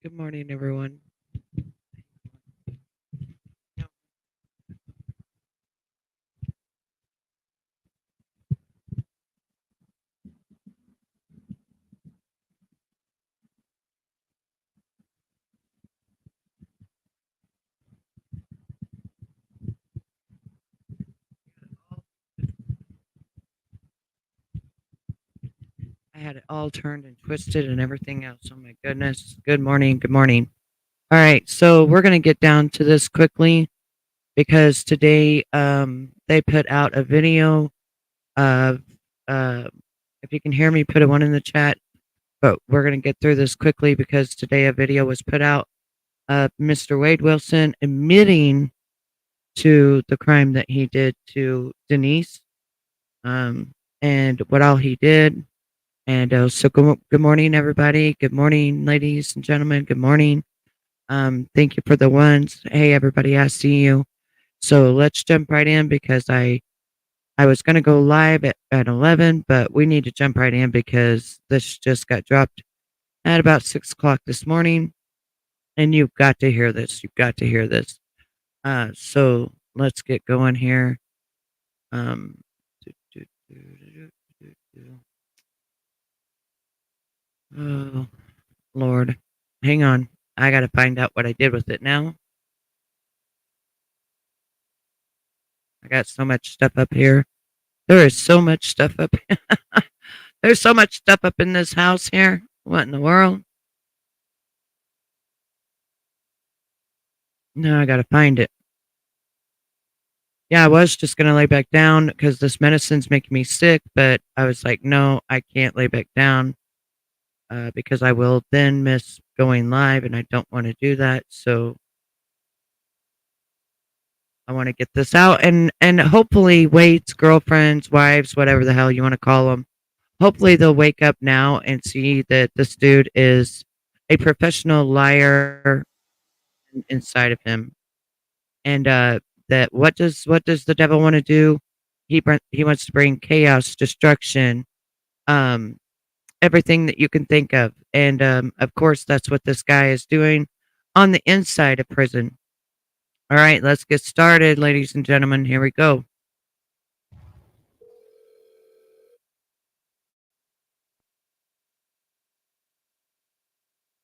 Good morning, everyone. I had it all turned and twisted and everything else. Oh my goodness. Good morning. Good morning. All right, so we're going to get down to this quickly because today they put out a video of uh if you can hear me, put a one in the chat. But we're going to get through this quickly because today a video was put out of Mr. Wade Wilson admitting to the crime that he did to Denise, and what all he did. And so good morning, everybody. Good morning, ladies and gentlemen. Good morning. Thank you for the ones. Hey, everybody, I see you. So let's jump right in because I was going to go live at 11, but we need to jump right in because this just got dropped at about 6 o'clock this morning. And you've got to hear this. You've got to hear this. So let's get going here. Um, do, do, do, do, do, do. Oh, Lord. Hang on. I got to find out what I did with it now. I got so much stuff up here. There is so much stuff up here. There's so much stuff up in this house here. What in the world? No, I got to find it. Yeah, I was just going to lay back down because this medicine's making me sick, but I was like, no, I can't lay back down because I will then miss going live, and I don't want to do that. So I want to get this out, and hopefully Wade's girlfriends, wives, whatever the hell you want to call them, hopefully they'll wake up now and see that this dude is a professional liar inside of him, and that what does the devil want to do? He wants to bring chaos, destruction, um, everything that you can think of, and of course that's what this guy is doing on the inside of prison. All right, let's get started, ladies and gentlemen. Here we go.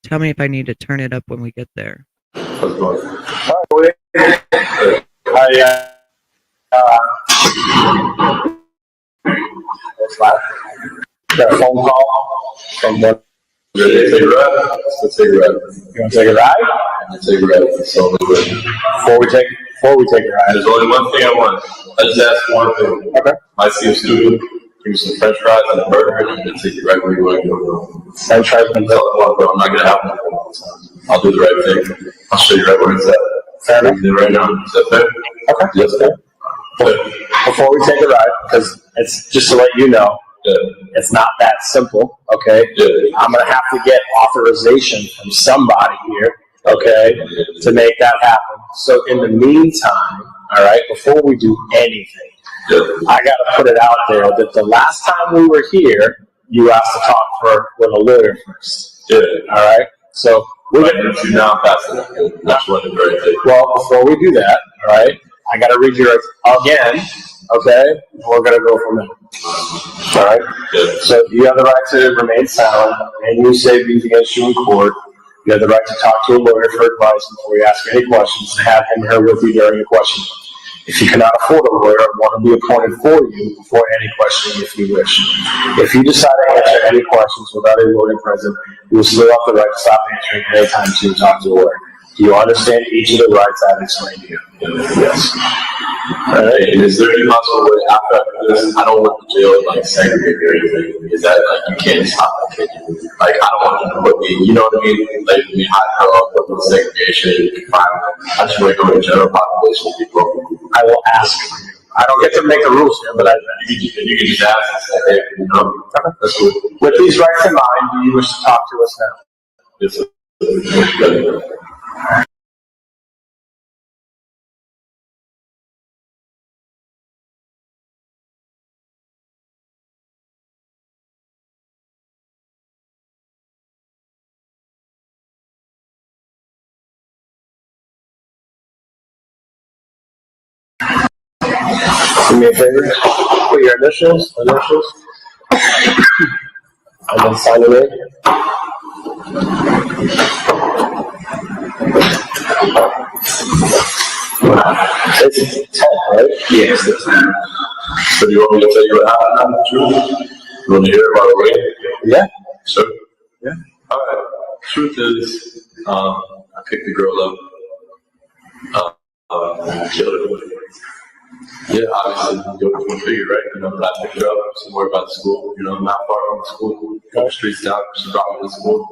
Tell me if I need to turn it up when we get there. Hi, I got a phone call from one. Ready to take a ride? Let's take a ride. You want to take a ride? Let's take a ride. So before we take a ride, there's only one thing I want. I just ask one thing. Okay. I see a student. Give me some French fries and a burger, and I'm gonna take you right where you want to go. French fries and a burger. Bro, I'm not gonna have one all the time. I'll do the right thing. I'll show you right where it's at. Fair enough. Right now. Is that fair? Okay. Yes, fair. Before we take a ride, because it's just to let you know, it's not that simple, okay? I'm going to have to get authorization from somebody here, okay, to make that happen. So in the meantime, all right, before we do anything, I got to put it out there that the last time we were here, you asked to talk with a lawyer first. All right? So we're going to now pass it. That's what it's very big. Well, before we do that, all right, I got to read your again, okay? And we're going to go from there. All right? So you have the right to remain silent, and you say things against you in court. You have the right to talk to a lawyer for advice before you ask any questions and have him or her with you during the question. If you cannot afford a lawyer, one will be appointed for you before any questioning if you wish. If you decide to answer any questions without a lawyer present, you will still have the right to stop answering any time to talk to a lawyer. Do you understand each of the rights I've explained to you? Yes. All right. And is there any possible way after this, I don't want the jail like segregate or anything? Is that like you can't stop that, can you? Like I don't want them to put me, you know what I mean? Like me hide her up with segregation, confinement. I just want to go to general population people. I will ask. I don't get to make the rules here, but you can just ask and say, hey, you know, that's cool. With these rights in mind, do you wish to talk to us now? Yes, sir. Do me a favor. Put your initials, and then sign it in. It's 10, right? Yes, it's 10. So do you want me to tell you what happened? You want to hear about it, right? Yeah. Sure. Yeah. All right. Truth is, I picked the girl up. Killed her. Yeah, obviously, go figure, right? You know, but I picked her up somewhere by the school, you know, not far from the school, a couple streets down. She brought me to school,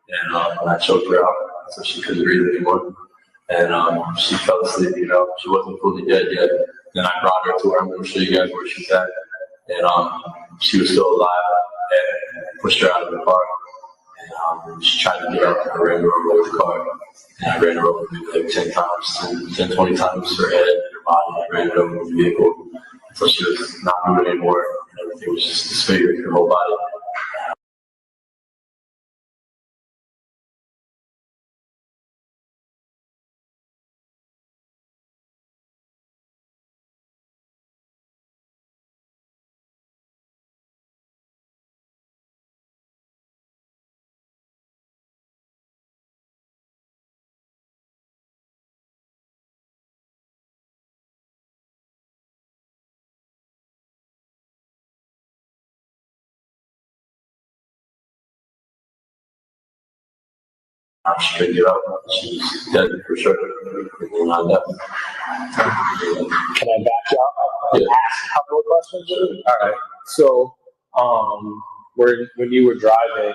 and I choked her out so she couldn't breathe anymore. And she fell asleep, you know, she wasn't fully dead yet. Then I brought her to her. I'm going to show you guys where she's at. And she was still alive, and pushed her out of the car. And she tried to get up, and I ran her over with the car. And I ran her over maybe like 10 times, 20 times, her head, her body. I ran it over with the vehicle. So she was not moving anymore. And everything was just disfigured, her whole body. She couldn't get up. She was dead for sure. And I left. Can I back you up and ask a couple of questions? All right. So, when you were driving,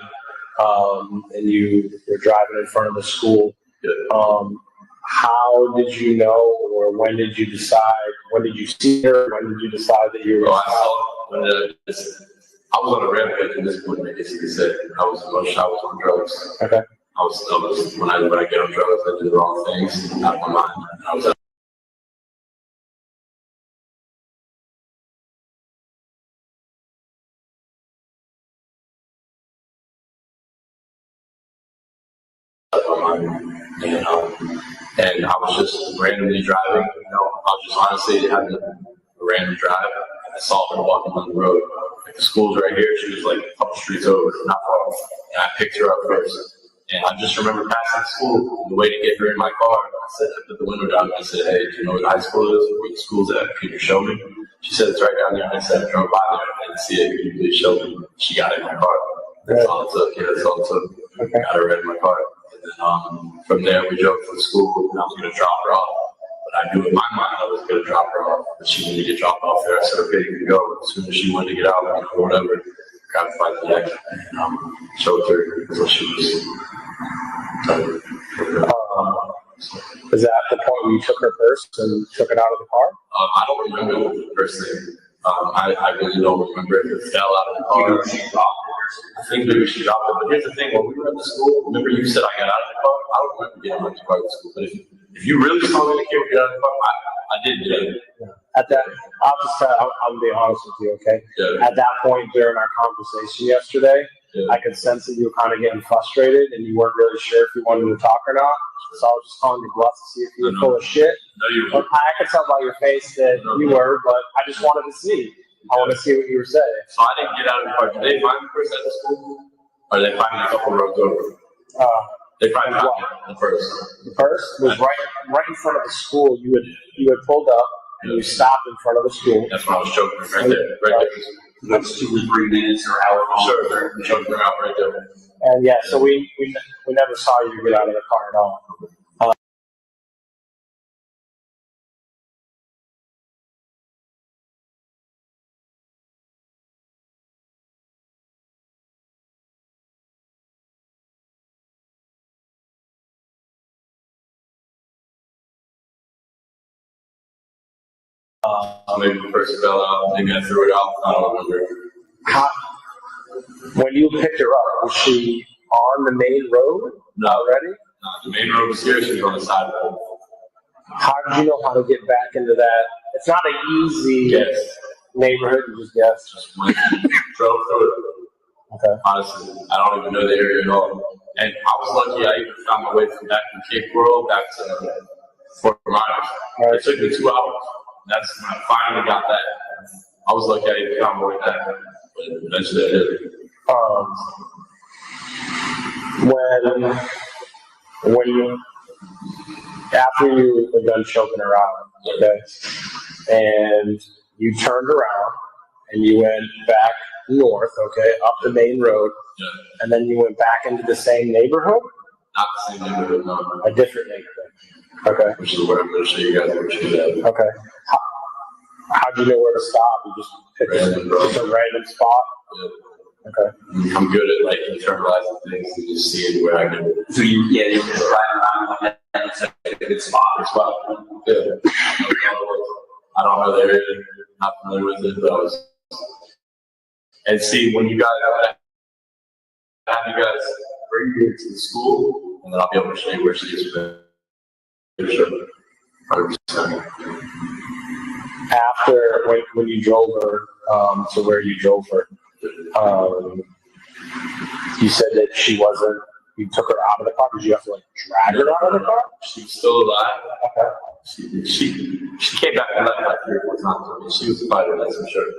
and you were driving in front of the school, how did you know, or when did you decide? When did you see her? When did you decide that you were? I saw when I was on a rampage at this point. I guess you could say I was on drugs. Okay. I was when I get on drugs, I do the wrong things out of my mind. I was out of my mind, and I was just randomly driving. You know, I was just honestly having a random drive. And I saw her walking on the road. Like the school's right here. She was like a couple streets over, not far. And I picked her up first. And I just remember passing school, the way to get her in my car. I put the window down and I said, hey, do you know where the high school is? Where the school's at? Can you show me? She said, it's right down there. And I said, I drove by there. I didn't see it. Can you please show me? She got in my car. That's all it took. Yeah, that's all it took. Okay. Got her in my car. And then from there, we drove to the school and I was going to drop her off. But I knew in my mind I was going to drop her off. But she wanted to get dropped off there. I said, okay, you can go. As soon as she wanted to get out, or whatever, grabbed her by the neck and choked her until she was. Is that the point where you took her purse and took it out of the car? I don't remember the first thing. I really don't remember if it fell out of the car. I think maybe she dropped it. But here's the thing: when we were at the school, remember you said I got out of the car. I don't remember getting out of the car at the school. But if you really saw me get out of the car, I did get it. At that, I'll be honest with you, okay? Yeah. At that point during our conversation yesterday, I could sense that you were kind of getting frustrated and you weren't really sure if you wanted to talk or not. So I was just calling your bluff to see if you were full of shit. No, you were. I could tell by your face that you were, but I just wanted to see. I want to see what you were saying. So I didn't get out of the car. Did they find me first at the school? Or did they find me a couple roads over? They probably found me the first. The purse was right in front of the school. You had pulled up and you stopped in front of the school. That's when I was choking right there. Right there. That's 2 or 3 minutes or however long. Sure, choking her out right there. And yeah, so we never saw you get out of the car at all. Maybe the person fell out, maybe I threw it out, I don't remember. When you picked her up, was she on the main road already? No, the main road was here, she was on the side of the road. How did you know how to get back into that? It's not an easy neighborhood, you just guess. Just went, drove through it. Okay. Honestly, I don't even know the area at all. And I was lucky I even found my way from back from Cape Coral back to Fort Myers. It took me 2 hours. that's when I finally got that. I was lucky I didn't come with that, but eventually I did. When after you were done choking her out, okay, and you turned around and you went back north, okay, up the main road, Yeah. and then you went back into the same neighborhood? Not the same neighborhood, no. A different neighborhood. Okay. Which is where I'm going to show you guys where she's at. Okay. How'd you know where to stop? You just picked just a random spot? Yeah. Okay. I'm good at like internalizing things and just seeing where I can. So you just ride around and it's a good spot. Yeah. I don't know the area, not familiar with it, but I was. And see, when you guys have you guys bring you to the school, and then I'll be able to show you where she is. Sure. 100%. After when you drove her to where you drove her, you said that she wasn't. You took her out of the car. Did you have to like drag her out of the car? She's still alive. Okay. She came back and left like 3 or 4 times. I mean, she was a fighter, that's for sure.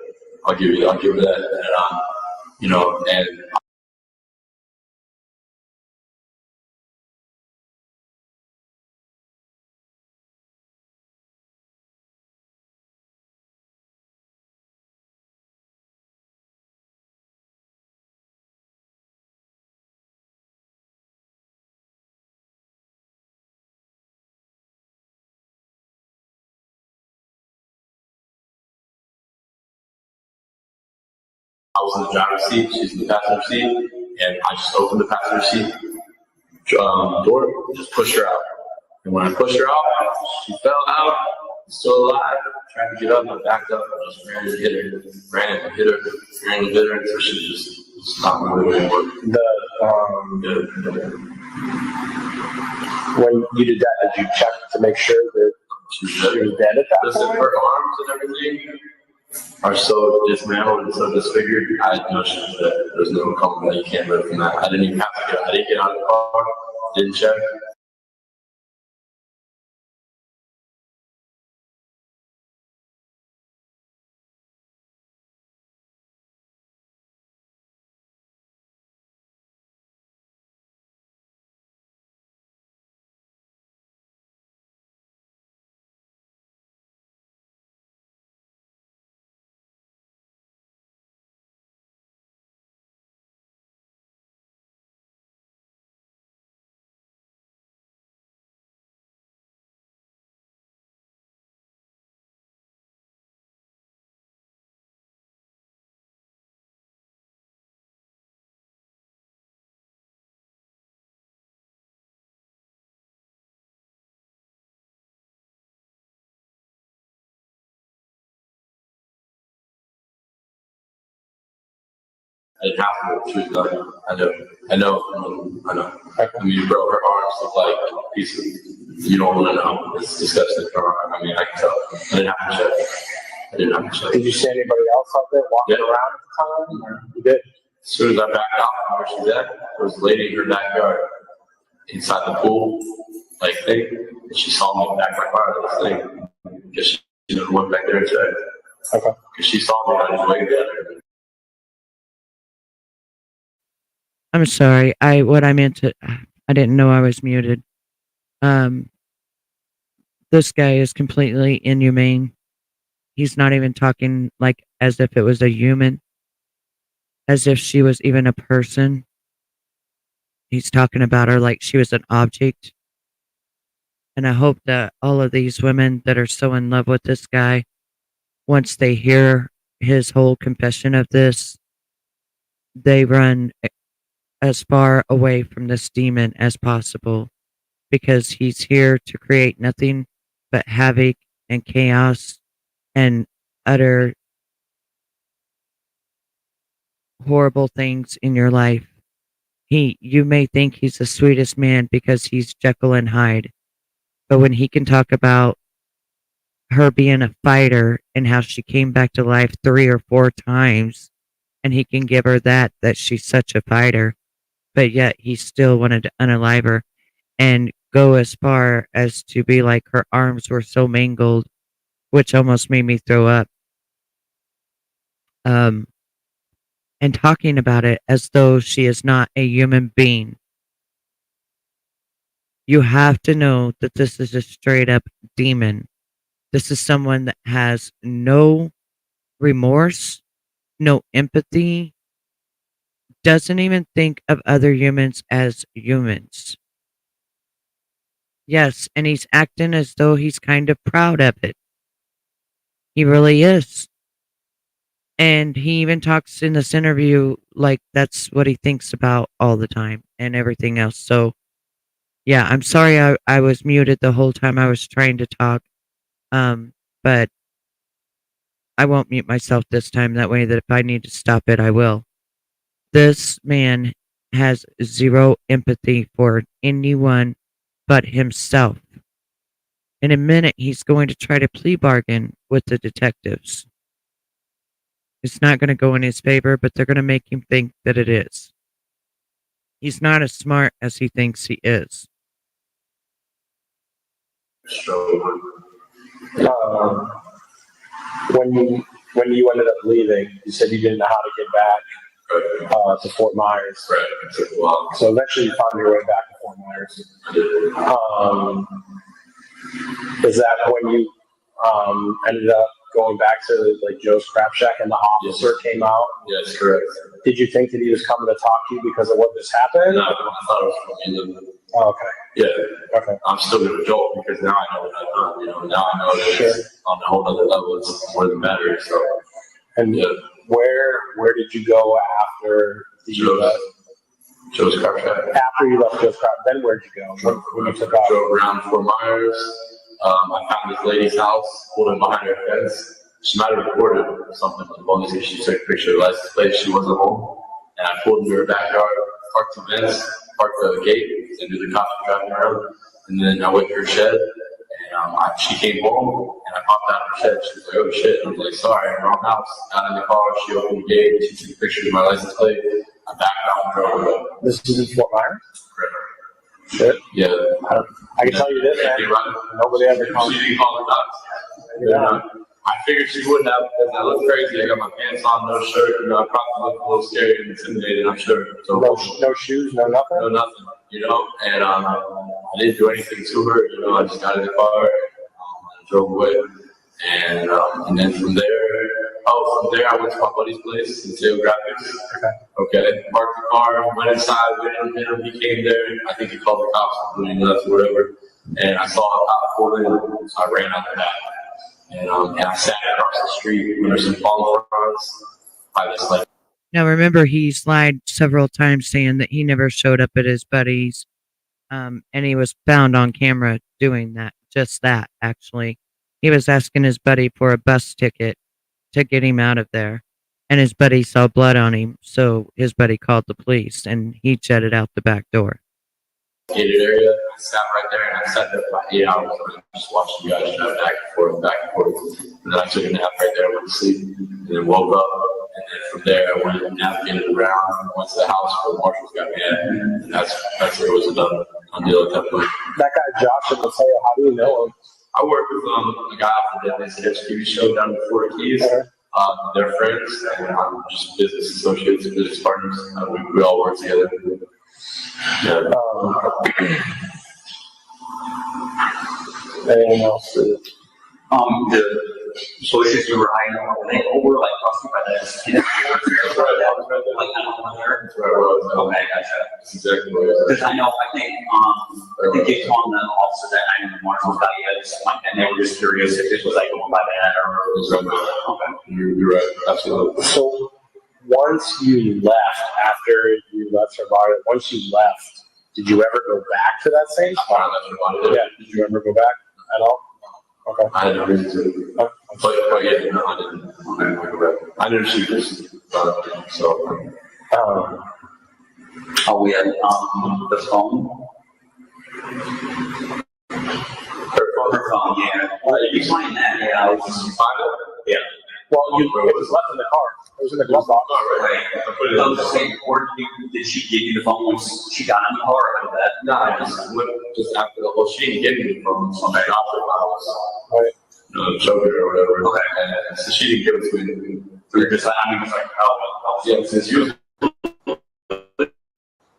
I'll give her that. And and I was in the driver's seat, she's in the passenger seat, and I just opened the passenger seat door, just pushed her out. And when I pushed her out, she fell out, still alive, trying to get up, I backed up, I just ran and hit her, until she just stopped moving anymore. When you did that, did you check to make sure that she was dead at that Listen, point? her arms and everything are so dismantled and so disfigured. I had no shit that there's no comfort that you can't live from that. I didn't even have to I didn't get out of the car, didn't check. I didn't have to. She was done. I know. I mean, bro, her arms look like pieces. You don't want to know. It's disgusting. I mean, I can tell. I didn't have to check. Did you see anybody else out there walking around at the time? Or you did? As soon as I backed out from where she's at, there was a lady in her backyard, inside the pool, like thing, and she saw me back my car to this thing. Because she went back there and checked. Okay. Because she saw me on his way there. I'm sorry. I didn't know I was muted. This guy is completely inhumane. He's not even talking like as if it was a human, as if she was even a person. He's talking about her like she was an object. And I hope that all of these women that are so in love with this guy, once they hear his whole confession of this, they run as far away from this demon as possible, because he's here to create nothing but havoc and chaos and utter horrible things in your life. You may think he's the sweetest man because he's Jekyll and Hyde, but when he can talk about her being a fighter and how she came back to life 3 or 4 times, and he can give her that she's such a fighter, but yet he still wanted to unalive her and go as far as to be like her arms were so mangled which almost made me throw up. And talking about it as though she is not a human being. You have to know that this is a straight up demon. This is someone that has no remorse, no empathy, doesn't even think of other humans as humans. Yes, and he's acting as though he's kind of proud of it. He really is. And he even talks in this interview like that's what he thinks about all the time and everything else. So, yeah, I'm sorry I was muted the whole time I was trying to talk. But I won't mute myself this time. That way that if I need to stop it, I will. This man has zero empathy for anyone but himself. In a minute, he's going to try to plea bargain with the detectives. It's not going to go in his favor, but they're going to make him think that it is. He's not as smart as he thinks he is. So, when you ended up leaving, you said you didn't know how to get back to Fort Myers. Right. It took a while. So eventually you found your way back to Fort Myers. Is that when you ended up going back to like Joe's Crap Shack and the officer came out? Yes, correct. Did you think that he was coming to talk to you because of what just happened? No, I thought it was from the end. Oh, okay. Yeah. Okay. I'm still going to Joel because now I know what I've done. You know, now I know that it's on a whole other level. It's more than better. So, and yeah. Where did you go after Joe's Crap Shack? After you left Joe's Crap, then where'd you go? When you took off? Drove around Fort Myers. I found this lady's house, pulled in behind her fence. She might have recorded something, but only if she took a picture of the license plate. She wasn't home. And I pulled into her backyard, parked the fence, parked the gate, and knew the cops were driving around. And then I went to her shed, and she came home, and I popped out of her shed. She was like, oh shit. I was like, sorry, wrong house. Got in the car, she opened the gate, she took a picture of my license plate. I backed out and drove away. This is in Fort Myers? Correct. Shit. Yeah. I can tell you this, man. Nobody ever called. She didn't call the cops. I figured she wouldn't have because I look crazy. I got my pants on, no shirt. You know, I probably look a little scary and intimidated, I'm sure. So, no shoes, no nothing? No nothing, you know. And I didn't do anything to her. You know, I just got in the car and drove away. And then from there, I went to my buddy's place in Sale Graphics. Okay. Parked the car, went inside, waited on him. He came there. I think he called the cops when he left or whatever. And I saw a cop pull in, so I ran out the back. And I sat across the street when there's some fallen fronts. I just like. Now remember, he's lied several times saying that he never showed up at his buddy's, and he was found on camera doing that. Just that, actually. He was asking his buddy for a bus ticket to get him out of there, and his buddy saw blood on him, so his buddy called the police, and he jetted out the back door. Gated area. I sat right there and I sat there for about 8 hours and I just watched you guys drive back and forth, back and forth. And then I took a nap right there, went to sleep, and then woke up. And then from there, I went and navigated around, went to the house where the marshals got me at. And that's where it was a done deal at that point. That guy Josh in Mateo, how do you know him? I work with a guy off the Deadly Sketch TV show down in Florida Keys. They're friends, and I'm just business associates, business partners. We all work together. Yeah. Anything else? So this is your eye over like crossing by the skin. Like I don't know there. That's where I was. Okay, gotcha. That's exactly what it is. Because I know I think they told the officer that I knew the marshals got you something like that, and they were just curious if this was like going by that or Okay. You're right. Absolutely. So once you left, after you left Survivor, once you left, did you ever go back to that same spot? Yeah. Did you ever go back at all? Okay. I had no reason to. But yeah, no, I didn't go back. I knew she was so. Oh, we had the phone. Her phone, yeah. You find that? Yeah. I was You find it? Yeah. Well, it was left in the car. It was in the glove box. Right. I put it I on was the saying, or did she give you the phone when she got in the car or like that? No, I just went just after the whole she didn't give me the phone, so I dropped it. Right. choke her or whatever. And so she didn't give it to me. So you're just like, I mean, it's like, oh, Yeah, since you.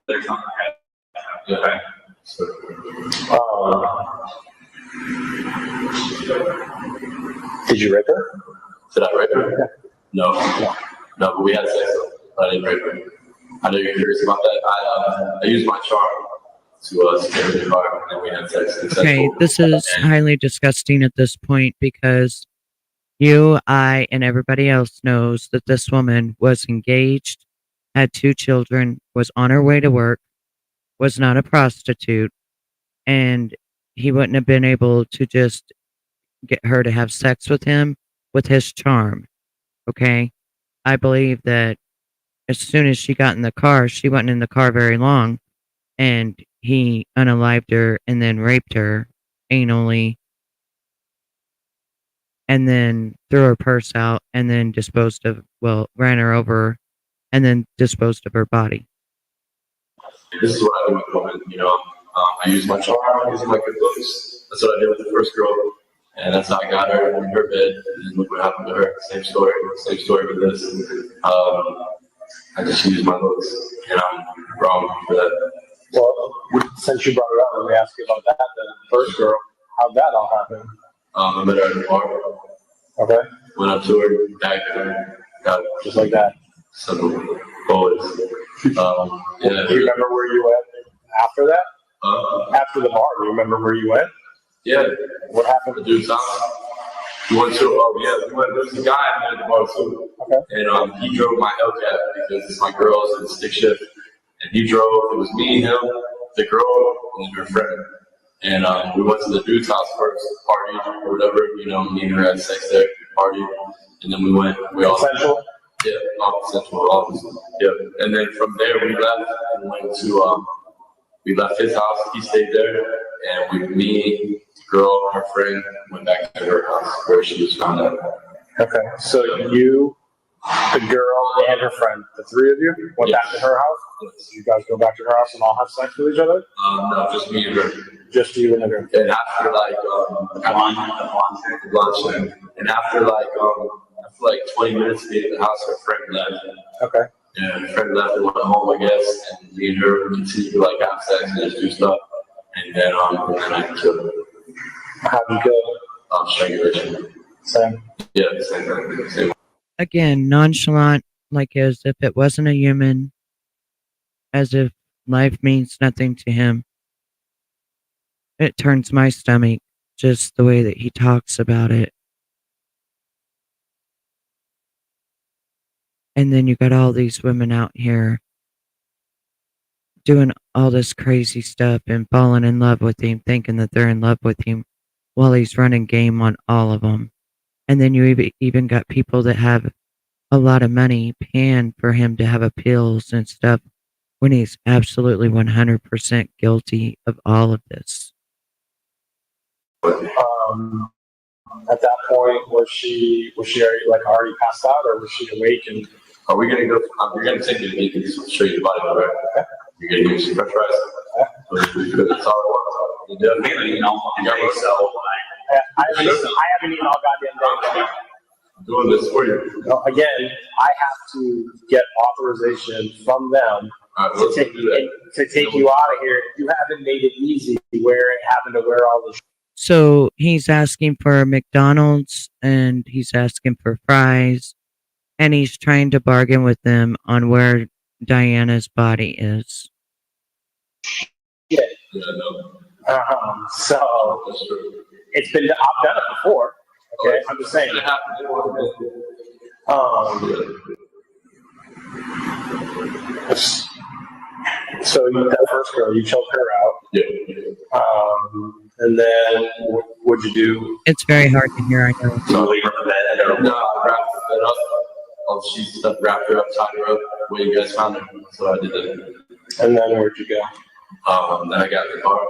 there's something. Yeah. So, Did you rape her? did I rape her? No, but we had sex. I didn't rape her. I know you're curious about that. I used my charm to scare the car, and we had sex. Okay, this is highly disgusting at this point because you, I, and everybody else knows that this woman was engaged, had 2 children, was on her way to work, was not a prostitute, and he wouldn't have been able to just get her to have sex with him with his charm. Okay? I believe that as soon as she got in the car, she wasn't in the car very long, and he unalived her and then raped her anally, and then threw her purse out, and then ran her over, and then disposed of her body. This is what I do with women, I use my charm, I use my good looks. That's what I did with the first girl, and that's how I got her in her bed, and look what happened to her. Same story with this. I just used my looks, and I'm wrong for that. Well, since you brought it up, let me ask you about that. The first girl, how'd that all happen? I met her at the bar. Okay. Went up to her, bagged her, got her. Just like that. Simple. Always. Yeah. Do you remember where you went after that? After the bar, do you remember where you went? Yeah. What happened? The dude's house. We went to, there was a guy I met at the bar too. Okay. And he drove my Hellcat because it's my girls and stick shift. And he drove, it was me, him, the girl, and then her friend. And we went to the dude's house first, party or whatever, me and her had sex there, party. And then we all. Consensual? Yeah, all consensual, obviously. Yeah. And then from there we left and went to, we left his house, he stayed there. And me, the girl, her friend, went back to her house where she was found out. Okay. So you, the girl, and her friend, the 3 of you, went back to her house? Yes. You guys go back to her house and all have sex with each other? No, just me and her. Just you and the girl? And after and after 20 minutes being in the house, her friend left. Okay. Yeah, her friend left and went home, I guess, and me and her continued to have sex and just do stuff. And then I killed her. How'd you kill her? Strangulation. Same. Yeah, same thing. Same. Again, nonchalant, like as if it wasn't a human, as if life means nothing to him. It turns my stomach, just the way that he talks about it. And then you got all these women out here doing all this crazy stuff and falling in love with him, thinking that they're in love with him while he's running game on all of them. And then you even got people that have a lot of money paying for him to have appeals and stuff when he's absolutely 100% guilty of all of this. At that point, was she already passed out, or was she awake? And Are we gonna go? You're gonna take me to meet and show you the body, right? Okay. You're gonna give me some french fries. That's all I want. You do. Maybe, so I haven't eaten all goddamn day. I'm doing this for you. No, again, I have to get authorization from them to take you out of here. You haven't made it easy having to wear all this. So he's asking for McDonald's and he's asking for fries and he's trying to bargain with them on where Diana's body is. Yeah. Yeah, no. So That's true. I've done it before. Okay, I'm just saying. So that first girl, you choked her out. Yeah. And then what'd you do? It's very hard to hear, I know. So leave her in bed. No, I wrapped the bed up. All the sheets and stuff, wrapped her up, tied her up. Where you guys found her. So I did that. And then where'd you go? Then I got in the car.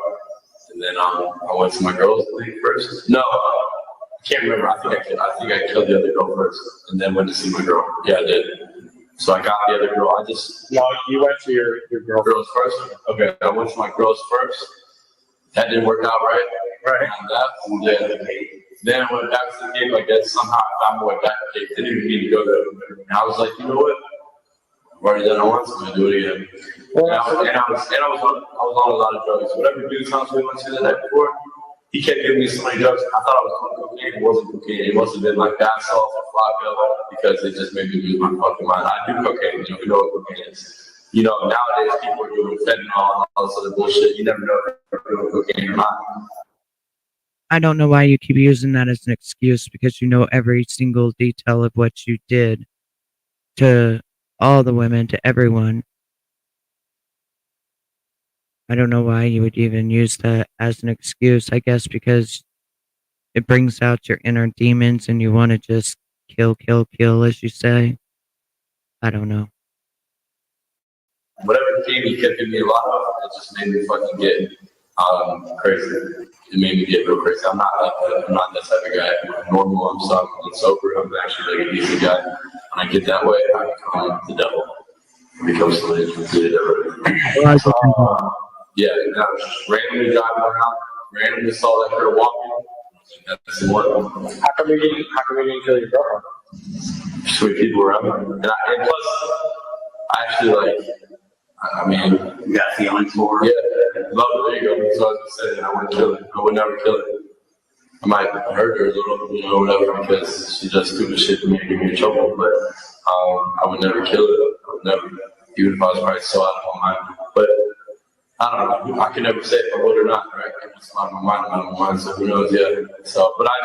And then I went to my girls first. No, I can't remember. I think I killed the other girl first, and then went to see my girl. Yeah, I did. So I got the other girl. No, you went to your girls first. Okay, I went to my girls first. That didn't work out right. Right. And that, Then I went back to the game. I guess somehow I found my way back to the game. Didn't even need to go there. And I was like, you know what? I've already done it once. I'm gonna do it again. And I was on a lot of drugs. Whatever dude's house we went to the night before, he kept giving me so many drugs. I thought I was doing cocaine. It wasn't cocaine. It must have been like bath salts or Flacco because it just made me lose my fucking mind. I do cocaine. You know what cocaine is. You know, nowadays people are doing fentanyl and all this other bullshit. You never know if they're doing cocaine or not. I don't know why you keep using that as an excuse because you know every single detail of what you did to all the women, to everyone. I don't know why you would even use that as an excuse. I guess because it brings out your inner demons and you want to just kill, as you say. I don't know. Whatever game he kept giving me a lot of, it just made me fucking get crazy. It made me get real crazy. I'm not like that. I'm not that type of guy. I'm normal. I'm sober. I'm actually like a decent guy. When I get that way, I become the devil. I become somebody who's the devil. Yeah, and I was just randomly driving around, randomly saw that girl walking. That's the one. How come you didn't kill your girlfriend? Sweet people around me. And plus, I actually like, I mean, You got feelings for her? yeah, love it. There you go. So I was saying, I wouldn't kill it. I would never kill it. I might hurt her a little, you know, whatever, because she does stupid shit to me and give me trouble, but I would never kill it. I would never, even if I was probably so out of my mind. But I don't know. I can never say if I would or not, right? I'm just out of my mind, so who knows, yeah. So, but I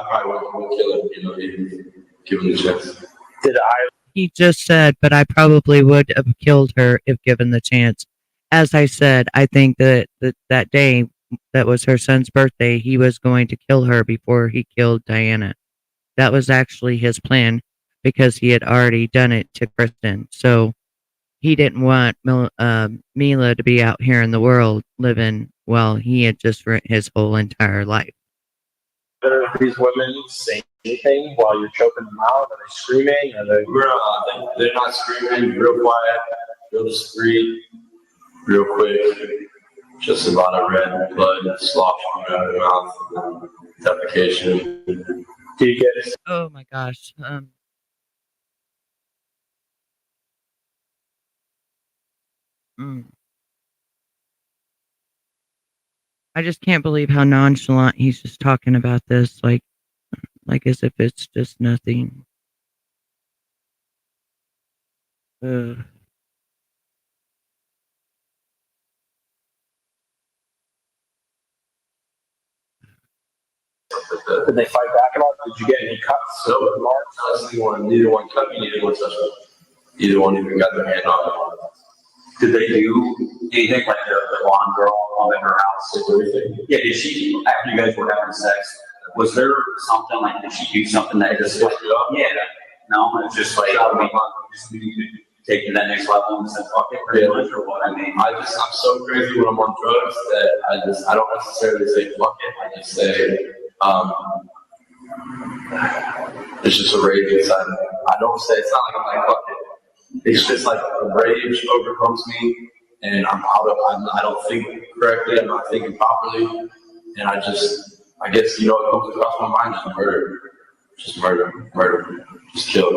probably wouldn't kill it, you know, even given the chance. He just said, but I probably would have killed her if given the chance. As I said, I think that day that was her son's birthday, he was going to kill her before he killed Diana. That was actually his plan because he had already done it to Kristen. So he didn't want Mila to be out here in the world living well. He had just ruined his whole entire life. Are these women saying anything while you're choking them out? Are they screaming? Are they? They're not screaming. Real quiet, real discreet, real quick. Just a lot of red blood sloshing out of their mouth, defecation. Do you get? Oh my gosh. I just can't believe how nonchalant he's just talking about this, like as if it's just nothing. Ugh. Did they fight back at all? Did you get any cuts? So, neither one cut me, neither one touched me. Either one even got their hand on me. Did they do anything like the blonde girl in her house? Yeah, did she, after you guys were having sex, was there something like, did she do something that just like, yeah, no, it's just like, I mean, just taking that next level and said, fuck it, pretty much, or what? I mean, I'm so crazy when I'm on drugs that I don't necessarily say fuck it, I just say, it's just a rage inside me. I don't say, it's not like I'm like, fuck it. It's just like the rage overcomes me, and I don't think correctly, I'm not thinking properly, and I guess, you know, it comes across my mind, just murder, just kill.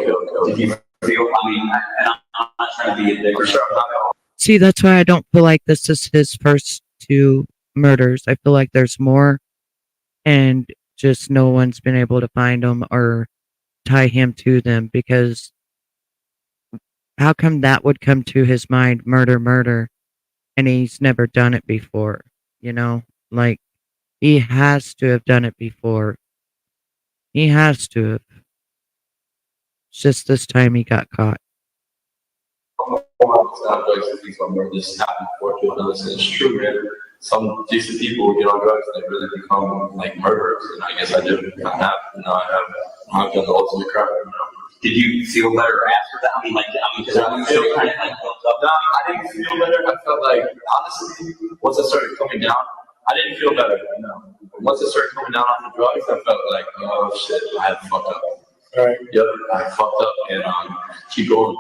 did you feel, I mean, and I'm not trying to be a dick. For sure, I'm not gonna. See, that's why I don't feel like this is his first two murders. I feel like there's more, and just no one's been able to find them or tie him to them, because how come that would come to his mind, murder, and he's never done it before, you know? Like, he has to have done it before. He has to have. It's just this time he got caught. This happened before to another, so it's true, man. Some decent people get on drugs and they really become like murderers, and I guess I did. I have, you know, I've done the ultimate crime. You know? Did you feel better after that? I mean, because I was still kind of like built up. No, I didn't feel better. I felt like, honestly, once I started coming down, I didn't feel better. You know? Once I started coming down on the drugs, I felt like, oh shit, I had fucked up. All right. Yep, I fucked up, and keep going.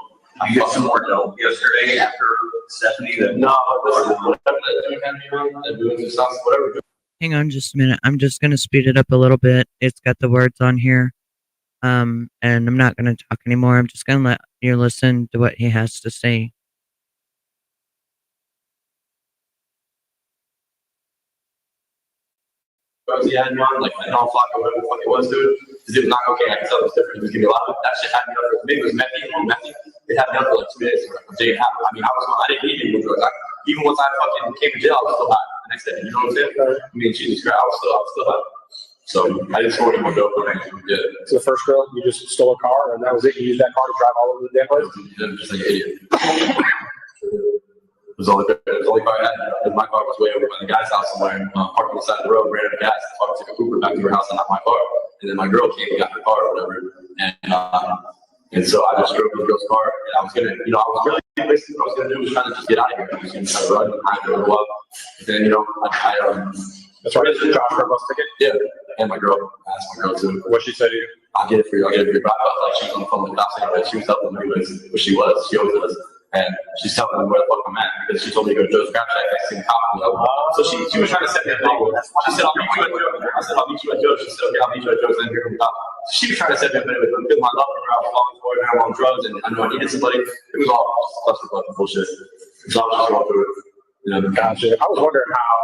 You got some more dope yesterday after Stephanie? No, listen, whatever that dude had me on, that dude in his house, whatever. Hang on just a minute. I'm just going to speed it up a little bit. It's got the words on here. And I'm not going to talk anymore. I'm just going to let you listen to what he has to say. He had me on, like, I don't fuck or whatever the fuck it was, dude. Because it was not okay. I can tell it was different. It was giving me a lot of that shit had me up for maybe it was methy. It had me up for like 2 days, or a day and a half. I mean, I didn't need any drugs. Even once I fucking came to jail, I was still high the next day. You know what I'm saying? I mean, Jesus Christ, I was still high. So I didn't smoke any more dope or anything. Yeah. So the first girl, you just stole a car, and that was it. You used that car to drive all over the damn place. Just like an idiot. It was the only car I had. My car was way over by the guy's house somewhere. Parked on the side of the road, ran out of gas. So I took a Uber back to her house and not my car. And then my girl came and got her car or whatever. And so I just drove the girl's car. And I was gonna, I was really basically what I was gonna do was trying to just get out of here. I was gonna try to run and hide for a while. But then that's right. Josh for a bus ticket. Yeah. And my girl. I asked my girl too. What she said to you? I'll get it for you. But I felt like she was on the phone with the cops anyway. She was helping me with what she was. She always was. And she's telling me where the fuck I'm at because she told me to go to Joe's Scrap Shack next to the cop. So she was trying to set me up. She said, I'll meet you at Joe's. I said, I'll meet you at Joe's. She said, okay, I'll meet you at Joe's. And then here comes the cop. She was trying to set me up anyway. But because my love for her, I was falling for her, I'm on drugs, and I knew I needed somebody. It was all cluster bullshit. So I was just going through it. Gotcha. I was wondering how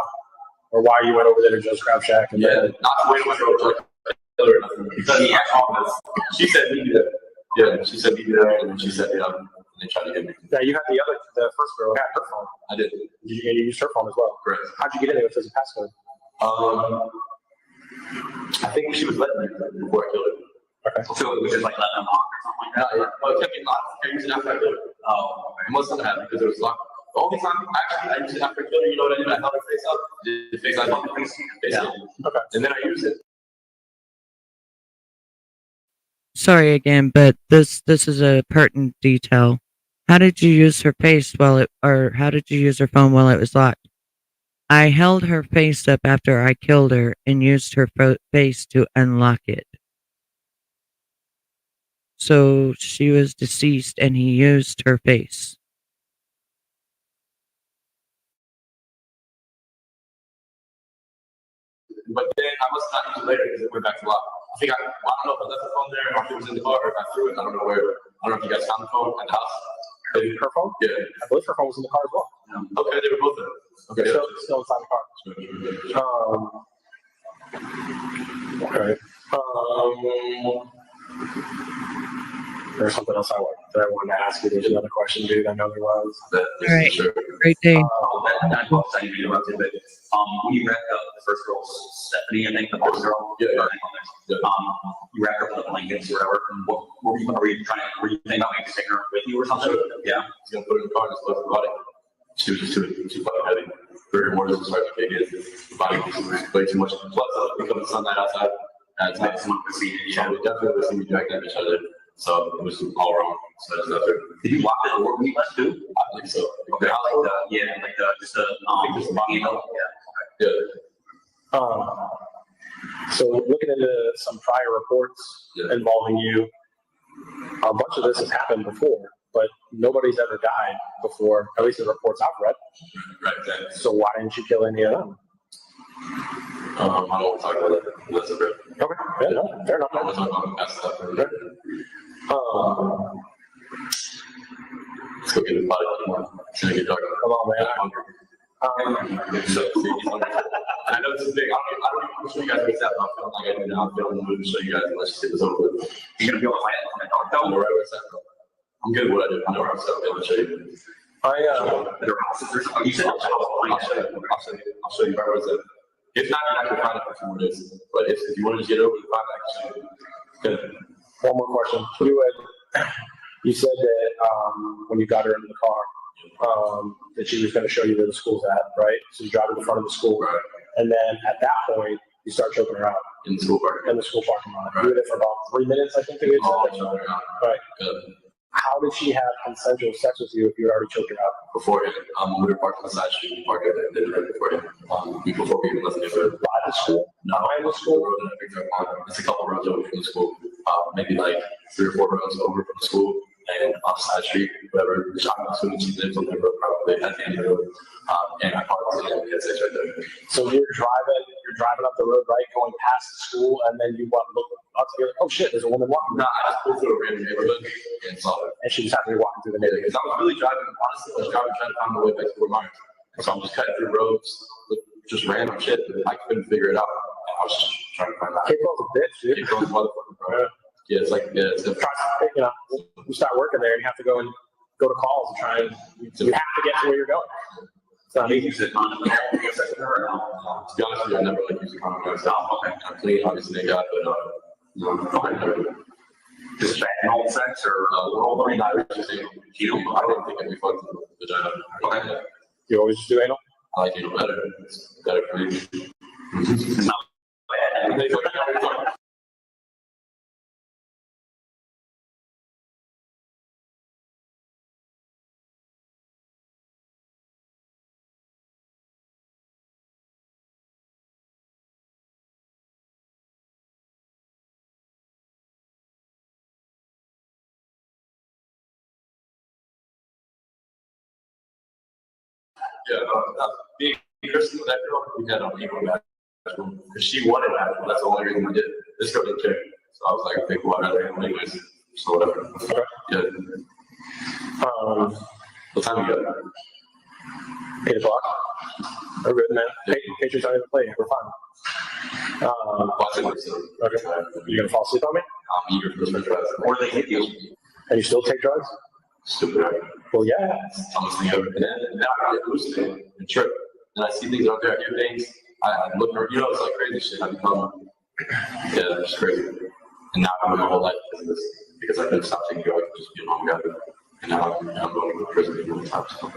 or why you went over there to Joe's Scrap Shack. And not the way to went over to killer or nothing. Because she said meet me there. Yeah, she said meet me there, and then she said, they tried to get me. Yeah, you had the first girl had her phone. I did. You used her phone as well. Correct. How'd you get in there with his passcode? I think she was letting me before I killed her. Okay. So it was just like letting them lock or something like that? Well, it kept getting locked. I used it after I killed her. Oh, it must have happened because it was locked. The only time I used it after I killed her, you know what I did? I held her face up. The face I held her face up. Okay. And then I used it. Sorry again, but this is a pertinent detail. How did you use her face how did you use her phone while it was locked? I held her face up after I killed her and used her face to unlock it. So she was deceased and he used her face. But then I must not use it later because it went back to lock. I don't know if I left the phone there or if it was in the car or if I threw it. I don't know where. I don't know if you guys found the phone at the house. Her phone? Yeah. I believe her phone was in the car as well. Okay, they were both there. Okay. Still inside the car. Okay. There's something else that I wanted to ask you. There's another question, dude. I know there was. All right. Great day. That book that you interrupted, but when you wrapped up the first girl, Stephanie, I think the boss girl. Yeah. You wrapped up the blankets or whatever. What were you thinking about maybe taking her with you or something? Yeah. He's gonna put her in the car and just left her body. She was just too fucking heavy. Rigor mortis was starting to kick in. The body was way too much. Plus, because the sunlight outside, it's not someone could see it. Yeah, we definitely would see me drag that bitch out of there. So it was all wrong. So that's nothing. Did you lock the door when you left too? I think so. Okay, just the handle. Yeah. So looking into some prior reports involving you, a bunch of this has happened before, but nobody's ever died before, at least the reports I've read. Right. So why didn't you kill any of them? I don't want to talk about that. That's a bit. Okay. Yeah, no, fair enough. I want to talk about that stuff. Let's go get the body. Should I get talking? Come on, man. I know this is big. I'm sure you guys get that. I'm feeling like I do now. I'm feeling the mood to show you guys. Let's just get this over with. You're going to be able to find it on the dark though? I know right where it's at. I'm good at what I do. I know where I'm set. I'll show you. There are houses or something. You said I'll show you right where it's at. If not, you're not going to find it for 2 more days. But if you want to just get over the find it, I can show you. Good. One more question. You said that when you got her into the car, that she was going to show you where the school's at, right? So you drive to the front of the school. Right. And then at that point, you start choking her out. In the school parking. In the school parking lot. Right. You were there for about 3 minutes, I think they said. Right. Good. How did she have consensual sex with you if you had already choked her out? Beforehand, we were parked on the side street. We parked there right beforehand. Before we even left the By the school? No, Behind the school? road that I picked her up on. It's a couple roads over from the school. Maybe like 3 or 4 roads over from the school and off side street, whatever. I'm assuming she lives on the road probably at the end of the road. And I parked and we had sex right there. So you're you're driving up the road, right, going past the school, and then you look up to like, oh shit, there's a woman walking. No, I just pulled through a random neighborhood and saw her. And she just happened to be walking through the neighborhood. Because I was really driving, honestly, I was driving trying to find my way back to where mine. So I'm just cutting through roads with just random shit. I couldn't figure it out. I was just trying to find out. April's a bitch, dude. April's a motherfucker, bro. Yeah, it's like, yeah, it's different. You know, you start working there and you have to go to calls and try and you have to get to where you're going. So I mean, Use it on the To be honest with you, I never like using condom myself. Okay, I'm clean, obviously, thank God, but just vaginal sex or I mean, I just think, I don't think I'd be fucked in the vagina. Okay. you always just do anal. I like anal better. It's better for me. it's not bad. Yeah, being Kristen with that girl, we had on equal bathroom because she wanted that. That's the only reason we did. This girl didn't care. So I was like, okay, cool, I'd rather handle anyways. So whatever. Yeah. What time you got? 8 o'clock. We're good, man. Patriots aren't even playing. We're fine. Watching this. Okay. You gonna fall asleep on me? I'm eager for this french fries. Or they hit you. And you still take drugs? Stupid, right? Well, yeah. Dumbest thing ever. And then now I get hallucinated and trip. And I see things out there, I hear things. I look, you know, it's like crazy shit. I become, yeah, it's crazy. And now I'm my whole life because of this. Because I couldn't stop taking drugs, just be a mom guy. And now I'm going to prison all the time. So.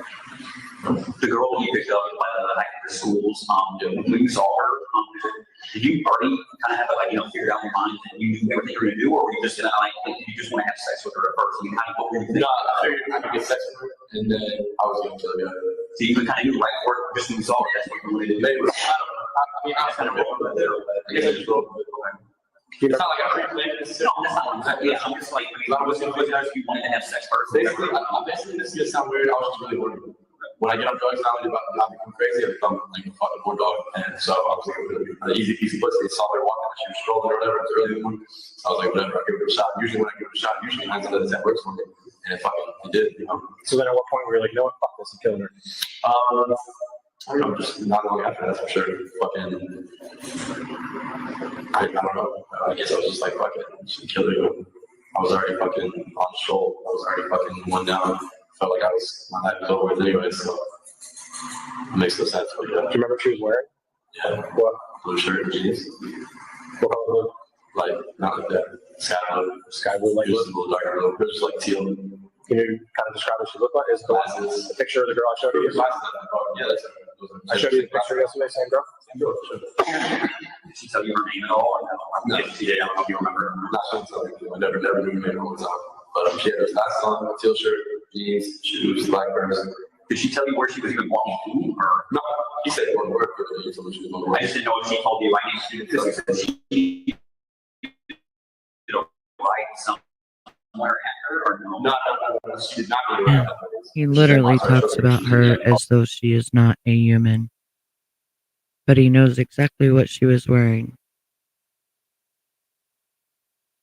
The girl you picked up at the schools, when you saw her, did you already kind of have it, figured out in your mind that you knew everything you were going to do, or were you just going to, you just want to have sex with her at first? You kind of what were you thinking? No, I figured I could get sex with her, and then I was going to kill her. So you kind of knew right for it, just when you saw her, that's what you wanted to do. Maybe, I don't know. I mean, I was kind of rolling with it, but I guess I just rolled with it. It's not like I pre-planned this. No, that's not exactly. Yeah, I'm just like, I was going to you wanted to have sex first. Basically, this is going to sound weird. I was just really horny. When I get on drugs now, I become crazy. I become like a fucking bulldog. And so I was like, an easy piece of pussy. I saw her walking, she was strolling or whatever. It was early in the morning. So I was like, whatever, I'll give it a shot. Usually when I give it a shot, 9 times out of 10 works for me. And it fucking did, you know. So then at what point were you like, no, fuck this, I'm killing her? I don't know, just not long after that for sure. Fucking, I don't know. I guess I was just like, fuck it, she killed her. I was already fucking on the stroll. I was already fucking one down. Felt like my life was over with anyway, so it makes no sense. But yeah. Do you remember what she was wearing? Yeah. What? Blue shirt and jeans. What color blue? Like, not like that. Sky blue. Sky blue, like It was a little darker blue. It was just like teal. Can you kind of describe what she looked like? Is Glasses. the picture of the girl I showed you? Yeah, that's it. I showed you the picture yesterday, same girl? Same girl, sure. Did she tell you her name at all? Or no? She did. I don't know if you remember. Not sure until I never knew her name all the time. But she had her glasses on, teal shirt, jeans, shoes, black purse. Did she tell you where she was even walking to? Or No, he said going to work with her. He told me she was going to I work. just didn't know if she told you by name because you said she did a ride somewhere after or no? No, she did not really Yeah. He literally talks about her as though she is not a human. But he knows exactly what she was wearing.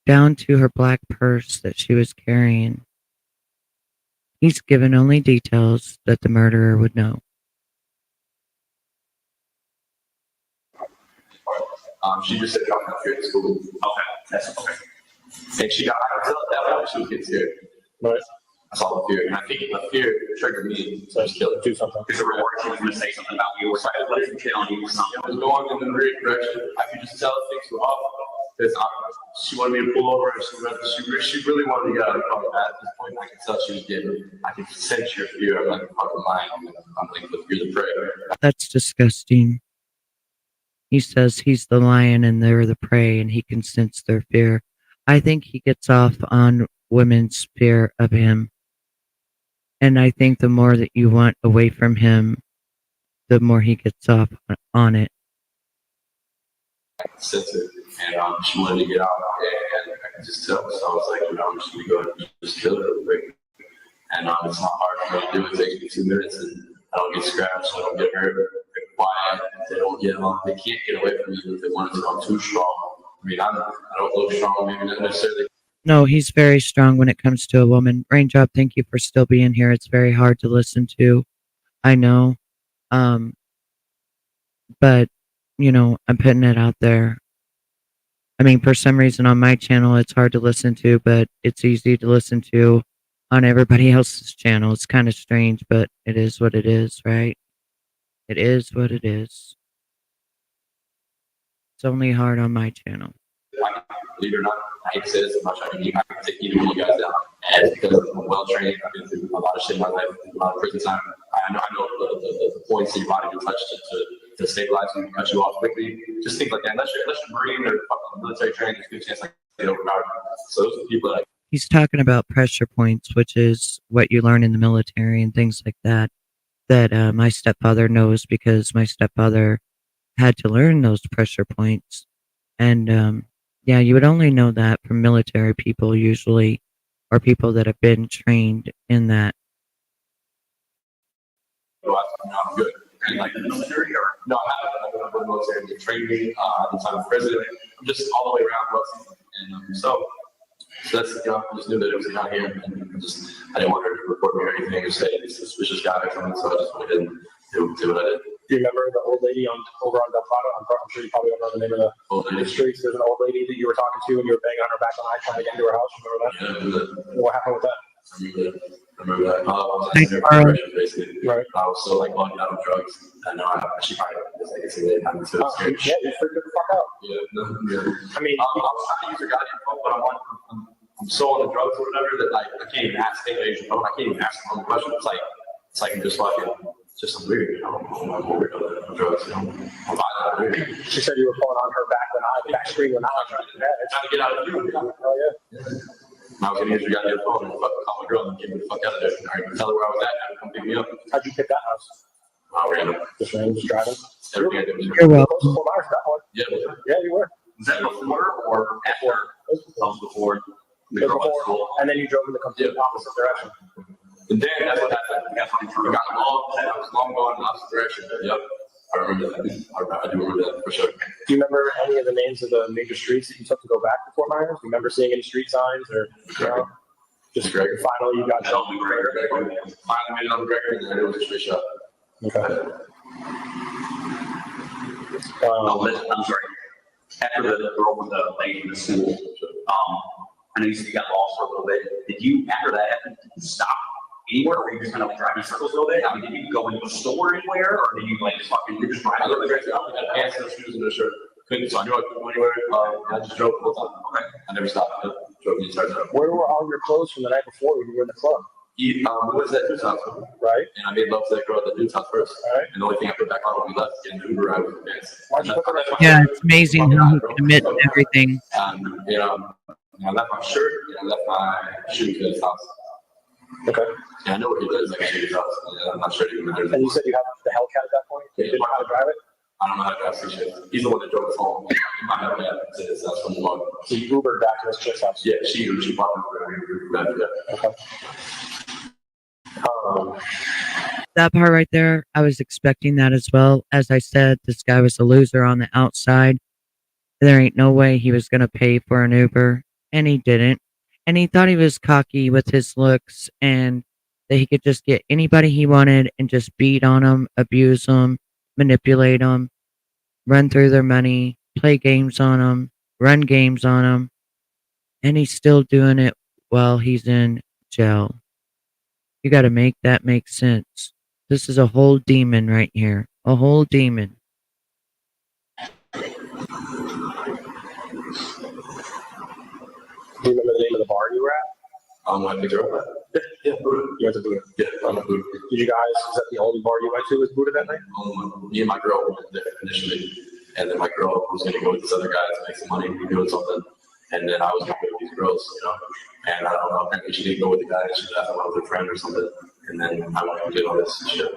Down to her black purse that she was carrying. He's given only details that the murderer would know. She just said, come out here at school. Okay, that's okay. And she got, I could tell that when she was getting scared. Right. I saw the fear. And I think the fear triggered me. So I just killed her. Do something. Because the reward, she was going to say something about you or something. What if you hit on you or something? It was going in the right direction. I could just tell things were off. Because she wanted me to pull over and she really wanted to get out of the car. At this point, I could tell she was getting, I could sense your fear. I'm like, fucking lying. I'm like, you're the prey. That's disgusting. He says he's the lion and they're the prey and he can sense their fear. I think he gets off on women's fear of him. And I think the more that you want away from him, the more he gets off on it. Sense it. And she wanted to get out, and I could just tell. So I was like, I'm just gonna go ahead and just kill her real quick. And it's not hard for me to do. It takes me 2 minutes, and I don't get scratched, I don't get hurt. Quiet. they don't get on, they can't get away from me if they want to. I'm too strong. I mean, I don't look strong, maybe not necessarily. No, he's very strong when it comes to a woman. Raindrop, thank you for still being here. It's very hard to listen to. I know. Um, but I'm putting it out there. I mean, for some reason on my channel, it's hard to listen to, but it's easy to listen to on everybody else's channel. It's kind of strange, but it is what it is, right? It is what it is. It's only hard on my channel. Believe it or not, I hate to say this as much. I mean, I can take either of you guys down. And it's because I'm well trained. I've been through a lot of shit in my life, a lot of prison time. I know the points in your body you touch to stabilize you, cut you off quickly. Just think like that. Unless you're Marine or fucking military training, there's a good chance like get overpowered. So those are people that He's talking about pressure points, which is what you learn in the military and things like that. That my stepfather knows because my stepfather had to learn those pressure points. And yeah, you would only know that from military people usually, or people that have been trained in that. I'm good. And like the military, or no, I haven't been in the military. They trained me at the time of president. I'm just all the way around wealthy, and so that's I just knew that it was down here, and I didn't want her to report me or anything or say he's a suspicious guy or something. So I just went ahead and do what I did. Do you remember the old lady over on Del Prado? I'm sure you probably don't know the name of the streets. There's an old lady that you were talking to and you were banging on her back on trying to get into her house. Remember that? Yeah, I remember that. What happened with that? I remember that. Thanks, Carl. Basically. Right. I was so like bugged out on drugs. I know she probably was like, I'm so scared. Yeah, you freaked the fuck out. Yeah, no, yeah. I mean, I was trying to use her goddamn phone, but I'm so on the drugs or whatever that like I can't even ask her your phone. I can't even ask her one question. It's like I'm just fucking. Just weird, I'm weird on drugs, I'm violent, weird. She said you were pulling on her back screen when I was trying to get out of you. Oh yeah. I was gonna use your goddamn phone and fucking call my girl and get me the fuck out of there. All right, tell her where I was at, have her come pick me up. How'd you pick that house? Random. Just random, just driving. Everything I did was You're welcome. Close to Fort Myers, that one. Yeah, you were. Was that before or after? That was before. And then you drove in the complete opposite direction. And then that's what happened. I got I was long gone in the opposite direction. Yep. I remember that. I do remember that for sure. Do you remember any of the names of the major streets that you took to go back to Fort Myers? Do you remember seeing any street signs or just Gregor. Finally you got Finally made it on Gregor and then it was a straight shot. Okay. I'm sorry. After the girl with the lady in the school, I know you said you got lost for a little bit. Did you, after that, did you stop anywhere, or were you just kind of like driving circles a little bit? I mean, did you go into a store anywhere, or did you like just fucking, you're just driving? I lived there, I had pants and shoes and a shirt. Couldn't, so I knew I couldn't go anywhere. I just drove the whole time. Okay. I never stopped. I drove the entire time. Where were all your clothes from the night before when you were in the club? What was that dude's house? Right. And I made love to that girl at the dude's house first. All right. And the only thing I put back on when we left, getting the Uber ride with the pants. Why'd you put that? Yeah, it's amazing how he can admit everything. I left my shirt and I left my shoes at his house. Okay. Yeah, I know where he lives, like at his house. Yeah, I'm not sure even where And you said you had the Hellcat at that point? You didn't know how to drive it? I don't know how to drive shit. He's the one that drove us home. He might have that to his house from the log. So you Ubered back to his chick's house? Yeah, she bought me. Okay. That part right there, I was expecting that as well. As I said, this guy was a loser on the outside. There ain't no way he was going to pay for an Uber, and he didn't. And he thought he was cocky with his looks and that he could just get anybody he wanted and just beat on them, abuse them, manipulate them, run through their money, play games on them, run games on them. And he's still doing it while he's in jail. You got to make that make sense. This is a whole demon right here. A whole demon. Do you remember the name of the bar you were at? I picked her up. Yeah, Buddha. You went to Buddha. Yeah, I'm a Buddha. Did you guys, is that the only bar you went to was Buddha that night? Me and my girl went there initially, and then my girl was going to go with this other guy to make some money, be doing something, and then I was going to go with these girls, and I don't know, apparently she didn't go with the guy, and she left I went with her friend or something, and then I went and did all this shit.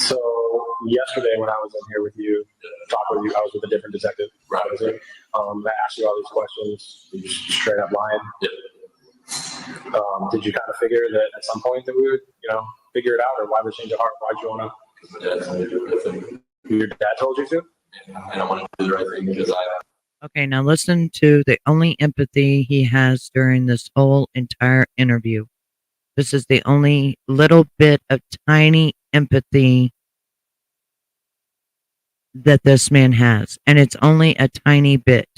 So yesterday when I was in here with you, talking with you, I was with a different detective. Right. I asked you all these questions, you just straight up lying. Yeah. Did you kind of figure that at some point that we would, figure it out, or why would change your heart? Why'd you want to? Yeah, it's only a good thing. Your dad told you to? And I want to do the right thing because Okay, now listen to the only empathy he has during this whole entire interview. This is the only little bit of tiny empathy that this man has, and it's only a tiny bit.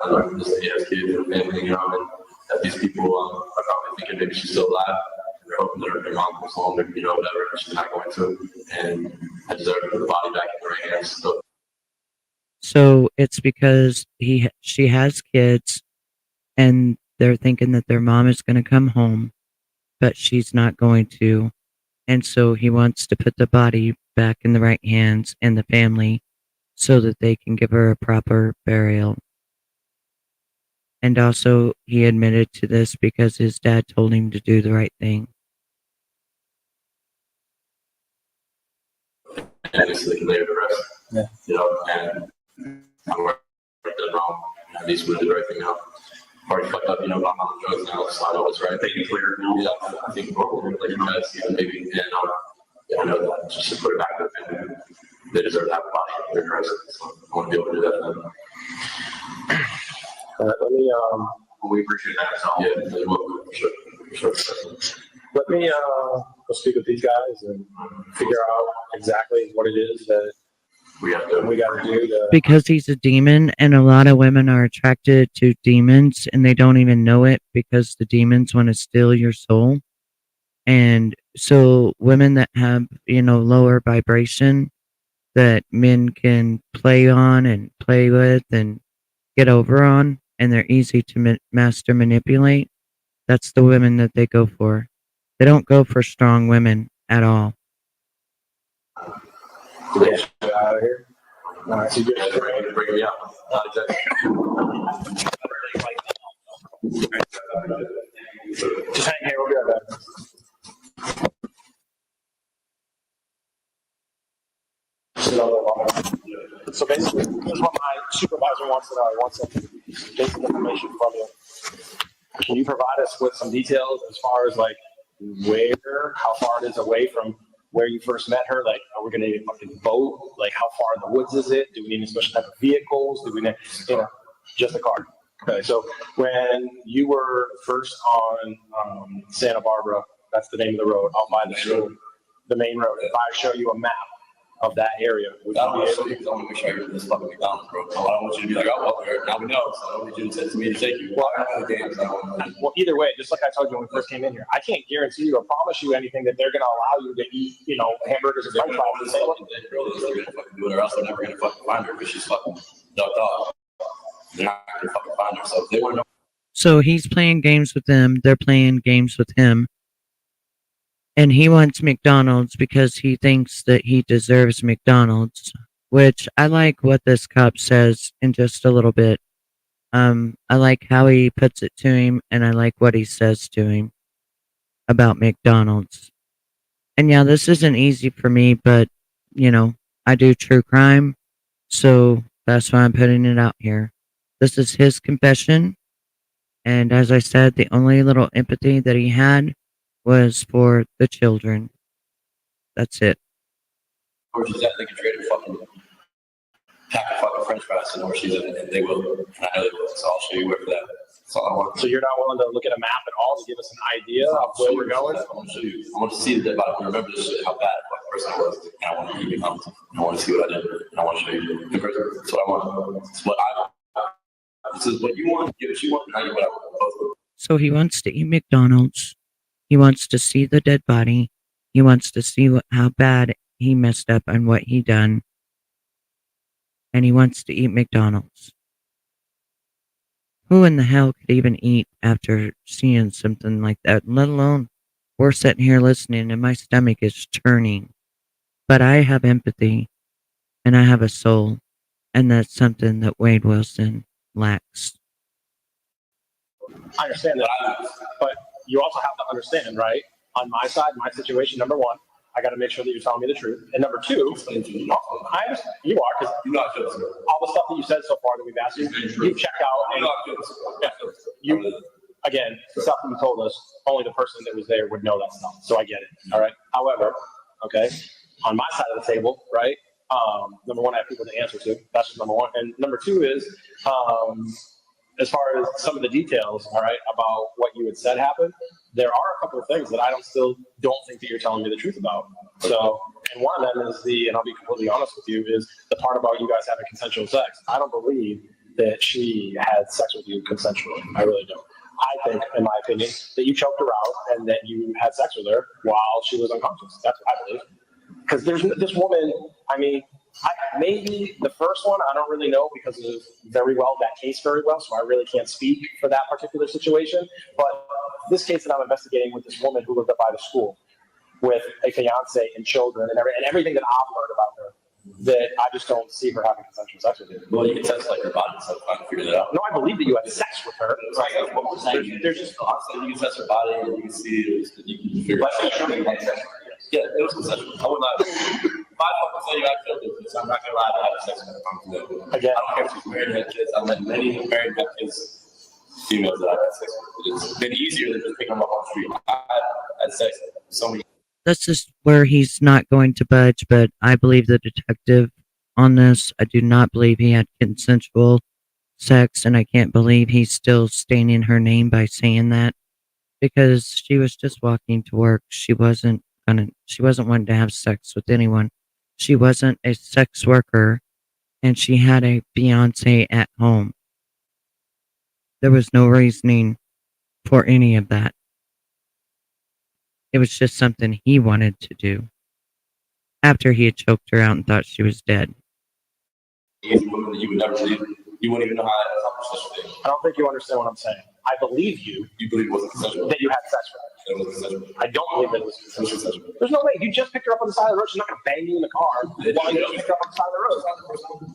I learned this kids and family, and that these people are probably thinking maybe she's still alive. They're hoping their mom comes home, and whatever. She's not going to, and I deserve to put the body back in their hands. So it's because she has kids, and they're thinking that their mom is going to come home, but she's not going to, and so he wants to put the body back in the right hands and the family, so that they can give her a proper burial. And also, he admitted to this because his dad told him to do the right thing. And so they can lay the rest. Yeah. And I'm right done wrong. At least we do the right thing now. Already fucked up, I'm on drugs now, so I know what's right. Thinking clear now. Yeah, I think we're like you guys, even maybe, and I know that just to put it back to the family, they deserve to have a body in their presence. So I want to be able to do that for them. Let me We appreciate that. So. Yeah, they're welcome, for sure. let me go speak with these guys and figure out exactly what it is that We got to do to. Because he's a demon, and a lot of women are attracted to demons, and they don't even know it because the demons want to steal your soul. And so women that have, lower vibration that men can play on and play with and get over on, and they're easy to master manipulate, that's the women that they go for. They don't go for strong women at all. Get out of here. All right, so you guys are ready to bring me out. Not exactly. just hang here. We'll be right back. So basically, this is what my supervisor wants to know. He wants some basic information from you. Can you provide us with some details as far as like how far it is away from where you first met her? Like, are we going to need a fucking boat? Like, how far in the woods is it? Do we need a special type of vehicles? Do we need, just a car? Okay, so when you were first on Santa Barbara, that's the name of the road, out by the school, the main road. If I show you a map of that area, would you be able to? I want to make sure I get this fucking McDonald's, bro. So I don't want you to be like, oh, well, now we know. So I don't want you to say to me to take you. Well, either way, just like I told you when we first came in here, I can't guarantee you or promise you anything that they're going to allow you to eat, hamburgers and french fries. They're going to fucking do it, or else they're never going to fucking find her because she's fucking ducked off. They're not going to fucking find her. So if they want to know. So he's playing games with them. They're playing games with him. And he wants McDonald's because he thinks that he deserves McDonald's, which I like what this cop says in just a little bit. I like how he puts it to him, and I like what he says to him about McDonald's. And yeah, this isn't easy for me, but, I do true crime, so that's why I'm putting it out here. This is his confession, and as I said, the only little empathy that he had was for the children. That's it. Where she's at, they can trade a fucking pack of fucking french fries and where she's at, and they will. And I know they will, so I'll show you where for that. That's all I want. So you're not willing to look at a map at all to give us an idea of where we're going? I want to show you. I want to see the dead body. Remember this shit, how bad the person was. And I want to keep it humble. I want to see what I did. And I want to show you the person. That's what I want. It's what I want. This is what you want, get what you want, and I get what I want. So he wants to eat McDonald's. He wants to see the dead body. He wants to see how bad he messed up and what he done. And he wants to eat McDonald's. Who in the hell could even eat after seeing something like that? Let alone we're sitting here listening and my stomach is churning. But I have empathy and I have a soul. And that's something that Wade Wilson lacks. I understand that, but you also have to understand, right? On my side, my situation, number one, I got to make sure that you're telling me the truth. And number two, I understand you are, because all the stuff that you said so far that we've asked you, you've checked out. And again, the stuff that you told us, only the person that was there would know that stuff. So I get it. All right. However, okay, on my side of the table, right? Number one, I have people to answer to. That's just number one. And number two is, as far as some of the details, all right, about what you had said happened, there are a couple of things that I still don't think that you're telling me the truth about. So, and one of them is and I'll be completely honest with you, is the part about you guys having consensual sex. I don't believe that she had sex with you consensually. I really don't. I think, in my opinion, that you choked her out and that you had sex with her while she was unconscious. That's what I believe. Because there's this woman, I mean, maybe the first one, I don't really know because of that case very well, so I really can't speak for that particular situation. But this case that I'm investigating with this woman who lived up by the school with a fiance and children and everything that I've learned about her, that I just don't see her having consensual sex with you. Well, you can test like her body, so I can figure that out. No, I believe that you had sex with her. Like, what we're saying, there's just honestly, you can test her body and you can see it, you can figure it out. Yeah, it was consensual. I would not. If I fucking say you I killed this, I'm not gonna lie to have sex with her. Again, I don't care if she's married and had kids. I've met many married and had kids, females that I've had sex with. It's been easier than just picking them up on the street. I had sex with so many. That's just where he's not going to budge, but I believe the detective on this. I do not believe he had consensual sex, and I can't believe he's still staining her name by saying that, because she was just walking to work. She wasn't wanting to have sex with anyone. She wasn't a sex worker, and she had a fiance at home. There was no reasoning for any of that. It was just something he wanted to do after he had choked her out and thought she was dead. Women that you would never see. You wouldn't even know how to accomplish such a thing. I don't think you understand what I'm saying. I believe you. You believe it wasn't consensual? That you had sex with her. It wasn't consensual. I don't believe that it was consensual. There's no way. You just picked her up on the side of the road. She's not going to bang you in the car while you just picked her up on the side of the road.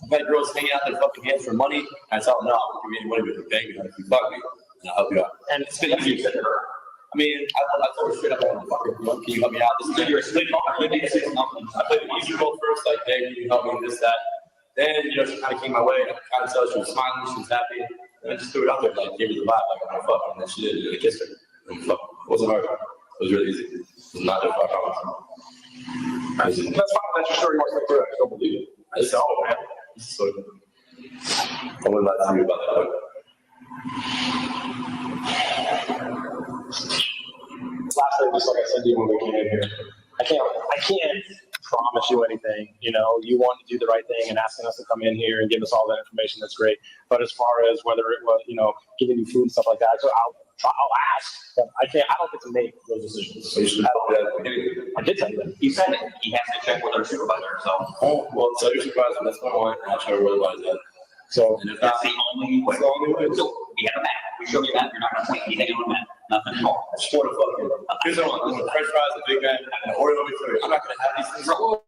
I've had girls hanging out their fucking hands for money. I tell them, no, I'll give you any money, but if you bang me, if you fuck me, then I'll help you out. And it's been easy to her. I mean, I told her straight up, I'm fucking, can you help me out? This is your sleep. I played the easy role first, like, hey, can you help me with this, that? Then, she kind of came my way. I kind of tell her she was smiling, she was happy. And I just threw it out there, like, gave her the vibe, like, I'm gonna fuck her. And then she did, and I kissed her. And fuck. It wasn't hard. It was really easy. It was not difficult, I promise. that's fine. That's your story. I just don't believe it. I just, man. So, I wouldn't lie to you about that. Last thing, just like I said to you when we came in here, I can't promise you anything. You want to do the right thing and asking us to come in here and give us all that information. That's great. But as far as whether it was, giving you food and stuff like that, so I'll ask. But I don't get to make those decisions. So you should tell that. I did tell you that. He said it. He has to check with our supervisor. So, Well, tell your supervisor, that's my point, and I'll tell her where the body's at. So, And if that's that's the only way. That's the only way. So, we have a map. We show you a map. You're not going to take anything on the map. Nothing at all. I just want to fucking. Here's the one. I'm gonna French fries, a Big Mac, and an Oreo McFlurry. I'm not gonna have these things. whoa.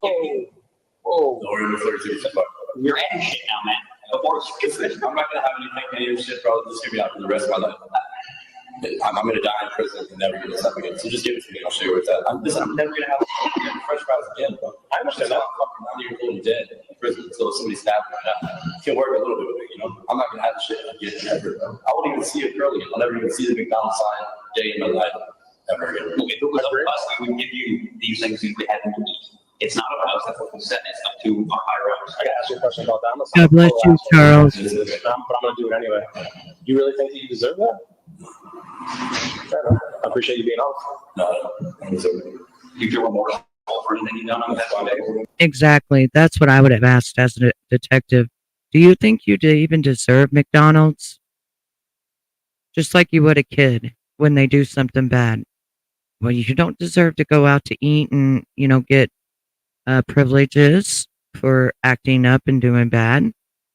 The Oreo McFlurry too. Fuck. You're adding shit now, man. Before it's I'm not gonna have any of this shit, bro. Just give me out for the rest of my life. I'm gonna die in prison and never get this up again. So just give it to me. I'll show you where it's at. I'm never gonna have French fries again, bro. I understand that. I'm fucking 9 years old and dead in prison until somebody stabs me. I can work a little bit with it, I'm not gonna have this shit again ever, bro. I won't even see a girl again. I'll never even see the McDonald's sign day in my life ever again. If it was up to us, we would give you these things you would have to eat. It's not up to us. That's what we said. It's up to our higher ups. I gotta ask you a question about that. God bless you, Charles. But I'm gonna do it anyway. You really think that you deserve that? Fair enough. I appreciate you being honest. No, I don't deserve it. You feel remorseful for anything you've done on that day? Exactly. That's what I would have asked as a detective. Do you think you even deserve McDonald's? Just like you would a kid when they do something bad. Well, you don't deserve to go out to eat and, get privileges for acting up and doing bad.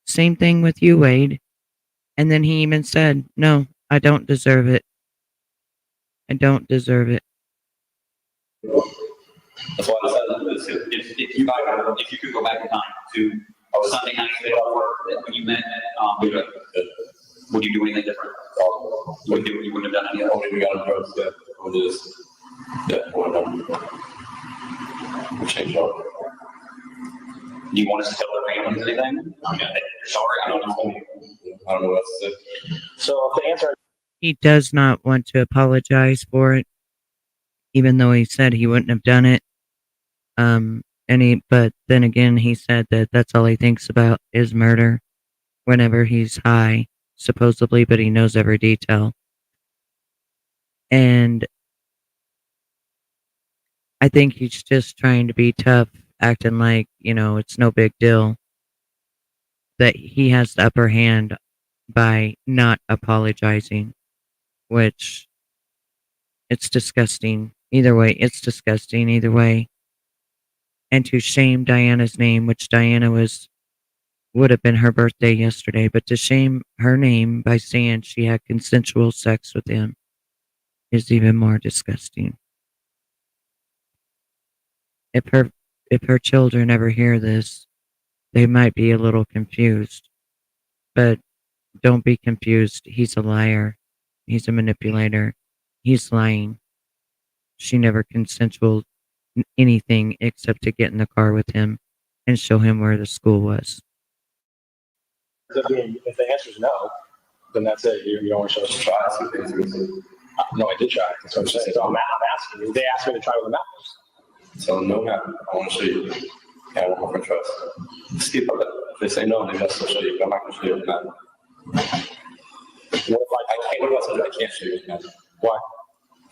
Same thing with you, Wade. And then he even said, no, I don't deserve it. I don't deserve it. That's why I said If you could go back in time to Sunday night when you met, would you do anything different? You wouldn't have done anything. only we got on drugs, yeah. We'll just, we'll change up. Do you want us to tell their families anything? Sorry, I don't know. I don't know what else to say. So if the answer He does not want to apologize for it, even though he said he wouldn't have done it. But then again, he said that that's all he thinks about is murder whenever he's high, supposedly, but he knows every detail. And I think he's just trying to be tough, acting like, it's no big deal that he has the upper hand by not apologizing, which it's disgusting. Either way, it's disgusting either way. And to shame Diana's name, which Diana would have been her birthday yesterday, but to shame her name by saying she had consensual sex with him is even more disgusting. If her children ever hear this, they might be a little confused. But don't be confused. He's a liar. He's a manipulator. He's lying. She never consensual anything except to get in the car with him and show him where the school was. If the answer is no, then that's it. You don't want to show us a try. No, I did try. That's what I'm saying. So I'm asking you. They asked me to try with a map. So no map. I want to show you. Yeah, I want more trust. Skip it. If they say no, then I'll still show you. But I'm not going to show you the map. What if I told you I can't show you the map? Why?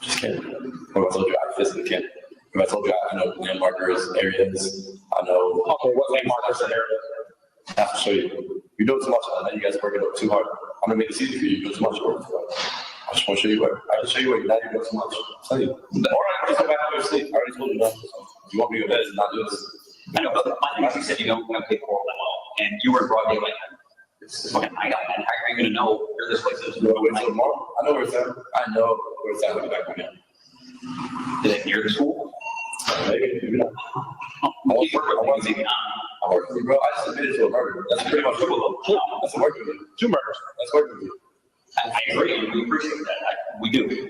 Just can't. What if I told you I physically can't? If I told you I know landmarkers, areas, I know. Okay, what landmarkers and areas? I have to show you. You know too much. I know you guys are working up too hard. I'm gonna make this easy for you. You know too much work. I just want to show you where. I can show you where. Now you know too much. I'll tell you. All right, just go back to your sleep. I already told you that. You want me to go to bed and not do this? I know, but my thing is you said you don't want to pay for all that well, and you were in broad daylight. It's fucking night out, man. How are you going to know where this place is? You know where it's at tomorrow? I know where it's at. I know where it's at. I'll be back again. Is it near the school? Maybe not. I work with you, bro. I just admitted to a murder. That's pretty much that's a work with you. 2 murders. That's work with you. I agree. We appreciate that. We do.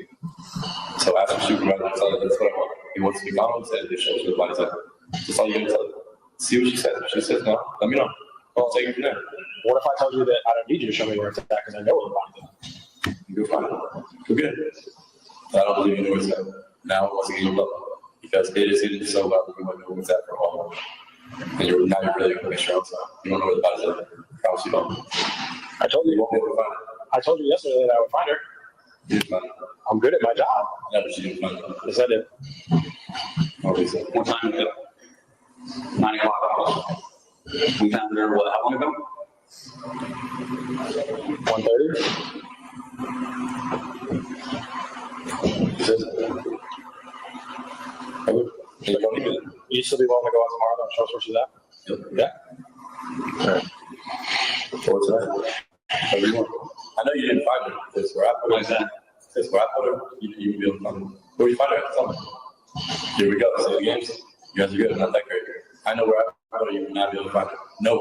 So after supervisor, I tell her that's what I want. He wants to be gone. Said this shows the body's like. That's all you gotta tell her. See what she says. If she says no, let me know. I'll take it from there. What if I told you that I don't need you to show me where it's at because I know where the body's at? You're fine. You're good. I don't believe you know where it's at. Now I want to get your love. Because it is so well that you wouldn't know where it's at for a while. And you're really gonna make sure outside. You don't know where the body's at. I promise you don't. I told you. You won't be able to find it. I told you yesterday that I would find her. You didn't find it. I'm good at my job. No, but you didn't find it. Yes, I did. Obviously. What time is it? 9 o'clock. We found her, what, how long ago? 1:30. You still be willing to go out tomorrow and show us where she's at? Yeah. All right. So what's that? Whatever you want. I know you didn't find her. Because where I put her. Why is that? Because where I put her, you would be able to find her. Where you find her? Tell me. Here we go. See the games. You guys are good. Not that great. I know where I put her. You would not be able to find her. No.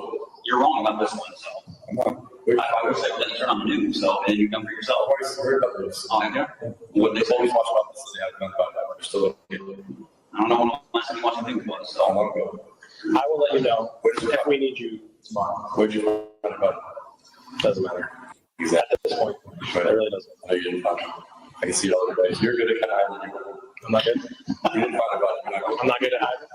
You're wrong about this one, so. Come on. Where you I find her? always say, let turn on the news, so, and then you come for yourself. I've already heard about this. Oh, yeah? What they They say? always watch about this. So they haven't found out. They're still looking. I don't know when last time you watched the news was, How so. long ago? I will let you know if we need you tomorrow. Where'd you find about it? Doesn't matter. Exactly. At this point, Right. it really doesn't. I know you didn't find it. I can see it all the days. You're good at kind of hiding. I'm not good. You didn't find about it. You're not good. I'm not good at hiding.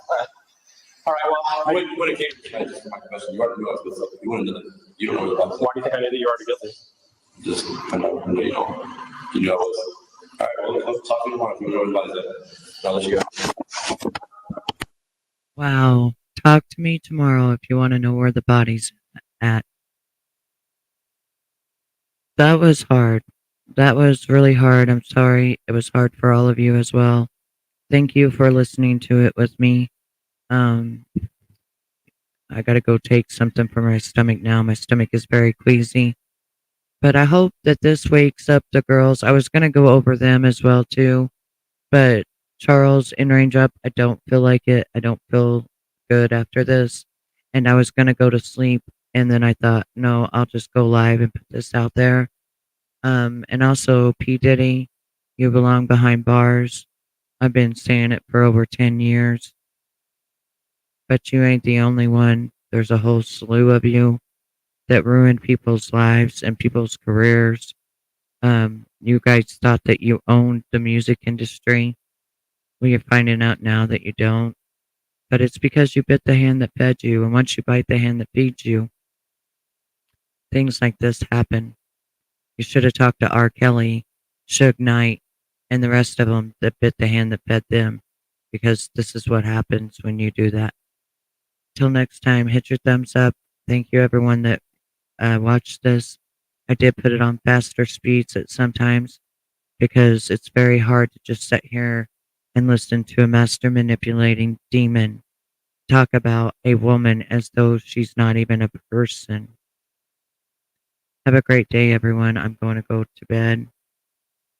All right. Well, When it came to tonight, just for my question, you already knew I was with something. You wouldn't know that. You don't know what about why do you think I knew that you were already guilty? Just, I know, you knew I was. All right, well, let's talk to you tomorrow if you know what about that. I'll let you go. Wow. Talk to me tomorrow if you want to know where the body's at. That was hard. That was really hard. I'm sorry. It was hard for all of you as well. Thank you for listening to it with me. I gotta go take something for my stomach now. My stomach is very queasy. But I hope that this wakes up the girls. I was gonna go over them as well too. But Charles in range up, I don't feel like it. I don't feel good after this. And I was gonna go to sleep and then I thought, no, I'll just go live and put this out there. And also P. Diddy, you belong behind bars. I've been saying it for over 10 years. But you ain't the only one. There's a whole slew of you that ruined people's lives and people's careers. You guys thought that you owned the music industry. Well, you're finding out now that you don't. but it's because you bit the hand that fed you. And once you bite the hand that feeds you, things like this happen. You should have talked to R. Kelly, Suge Knight, and the rest of them that bit the hand that fed them, because this is what happens when you do that. Till next time, hit your thumbs up. Thank you, everyone that watched this. I did put it on faster speeds at sometimes because it's very hard to just sit here and listen to a master manipulating demon talk about a woman as though she's not even a person. Have a great day, everyone. I'm going to go to bed.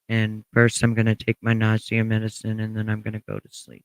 And first, I'm going to take my nausea medicine and then I'm going to go to sleep.